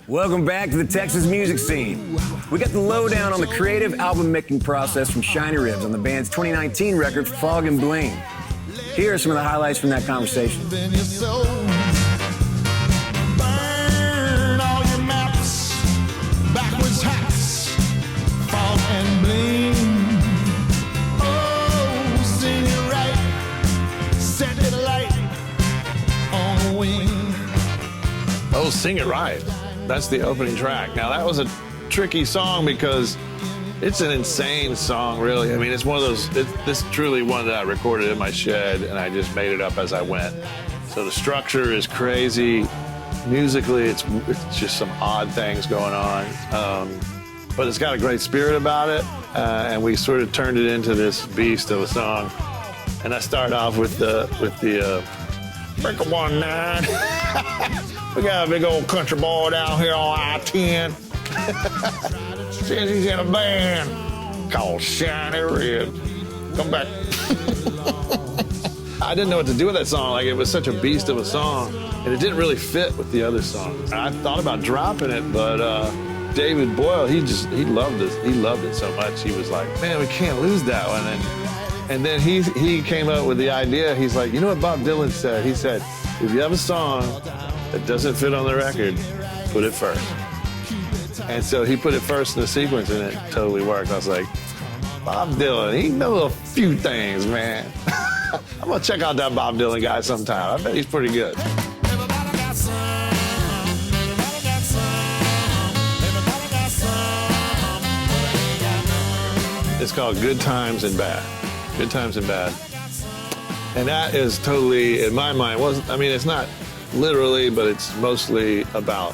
Welcome back to the Texas music scene. We got the lowdown on the creative album making process from Shinyribs on the band's 2019 record, Fog and Bling. Here are some of the highlights from that conversation. Burn all your maps, backwards hats, fog and bling. Oh, sing it right, set it light on a wing. Oh, Sing It Right. That's the opening track. Now, that was a tricky song because it's an insane song, really. I mean, it's one of those, this is truly one that I recorded in my shed, and I just made it up as I went. So the structure is crazy. Musically, it's just some odd things going on. But it's got a great spirit about it, and we sort of turned it into this beast of a song. And I start off with the Breaker 19. We got a big old country boy down here on I-10. Says he's in a band called Shinyribs. Come back. I didn't know what to do with that song. Like, it was such a beast of a song, and it didn't really fit with the other songs. I thought about dropping it, but David Boyle, he loved it. He loved it so much. He was like, man, we can't lose that one. And then he came up with the idea. He's like, you know what Bob Dylan said? He said, if you have a song that doesn't fit on the record, put it first. And so he put it first in the sequence, and it totally worked. I was like, Bob Dylan, he knows a few things, man. I'm gonna check out that Bob Dylan guy sometime. I bet he's pretty good. It's called Good Times and Bad. Good Times and Bad. And that is totally, in my mind, it's not literally, but it's mostly about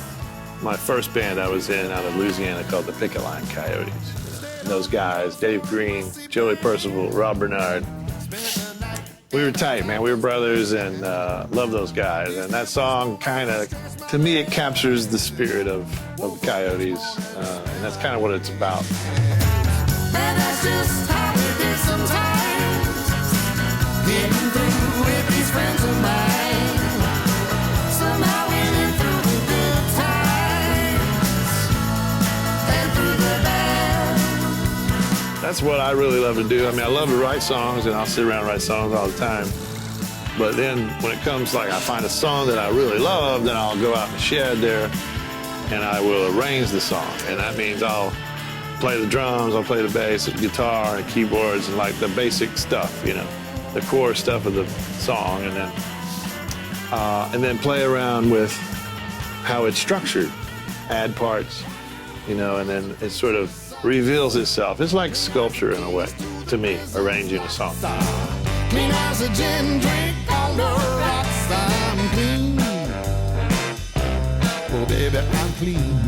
my first band I was in out of Louisiana called the Picket Line Coyotes. And those guys, Dave Green, Joey Percival, Rob Bernard, we were tight, man. We were brothers, and loved those guys. And that song kind of, to me, it captures the spirit of the Coyotes, and that's kind of what it's about. And that's just how it is sometimes. Getting through with these friends of mine. Somehow winning through the good times and through the bad. That's what I really love to do. I mean, I love to write songs, and I'll sit around and write songs all the time. But then when it comes, like, I find a song that I really love, then I'll go out in the shed there, and I will arrange the song. And that means I'll play the drums, I'll play the bass, the guitar, and keyboards, and like the basic stuff, you know, the core stuff of the song, and then play around with how it's structured, add parts, you know, and then it sort of reveals itself. It's like sculpture in a way, to me, arranging a song. Clean as a gin drink on the rocks, I'm clean. Oh, baby, I'm clean.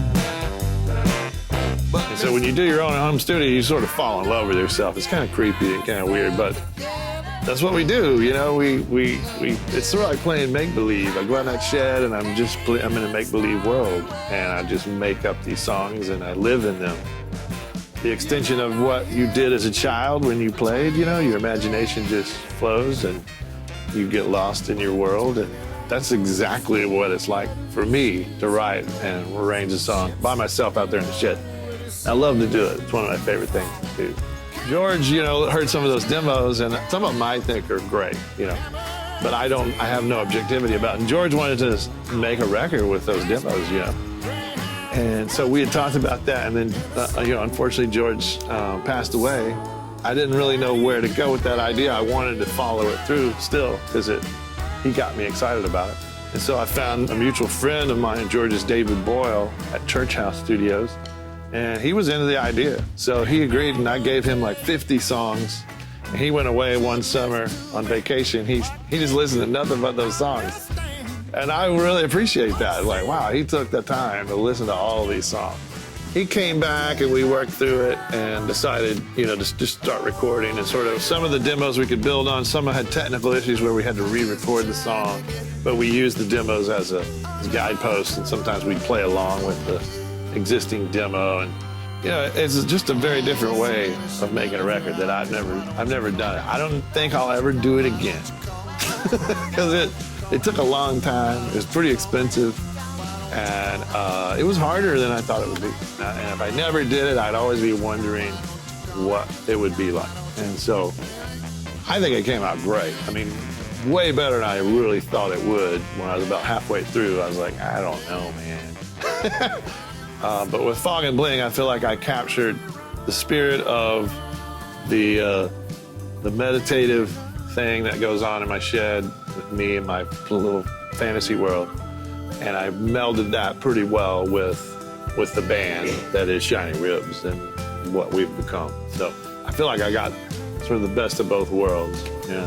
And so when you do your own home studio, you sort of fall in love with yourself. It's kind of creepy and kind of weird, but that's what we do, you know. It's sort of like playing make-believe. I go out in that shed, and I'm in a make-believe world, and I just make up these songs, and I live in them. The extension of what you did as a child when you played, you know, your imagination just flows, and you get lost in your world, and that's exactly what it's like for me to write and arrange a song by myself out there in the shed. I love to do it. It's one of my favorite things to do. George, you know, heard some of those demos, and some of them I think are great, you know, but I have no objectivity about it. And George wanted to make a record with those demos, you know. And so we had talked about that, and then, you know, unfortunately George passed away. I didn't really know where to go with that idea. I wanted to follow it through still, because he got me excited about it. And so I found a mutual friend of mine, George's David Boyle, at ChurchHouse Studios. And he was into the idea. So he agreed, and I gave him like 50 songs. And he went away one summer on vacation. He just listened to nothing but those songs. And I really appreciate that. Like, wow, he took the time to listen to all of these songs. He came back, and we worked through it and decided, you know, to just start recording. And sort of some of the demos we could build on. Some had technical issues where we had to re-record the song. But we used the demos as guideposts, and sometimes we'd play along with the existing demo, and you know, it's just a very different way of making a record that I've never done it. I don't think I'll ever do it again because it took a long time. It was pretty expensive, And it was harder than I thought it would be. And if I never did it, I'd always be wondering what it would be like. And so I think it came out great. I mean, way better than I really thought it would. When I was about halfway through, I was like, I don't know, man. But with Fog and Bling, I feel like I captured the spirit of the meditative thing that goes on in my shed with me and my little fantasy world. And I melded that pretty well with the band that is Shinyribs and what we've become. So I feel like I got sort of the best of both worlds. Yeah.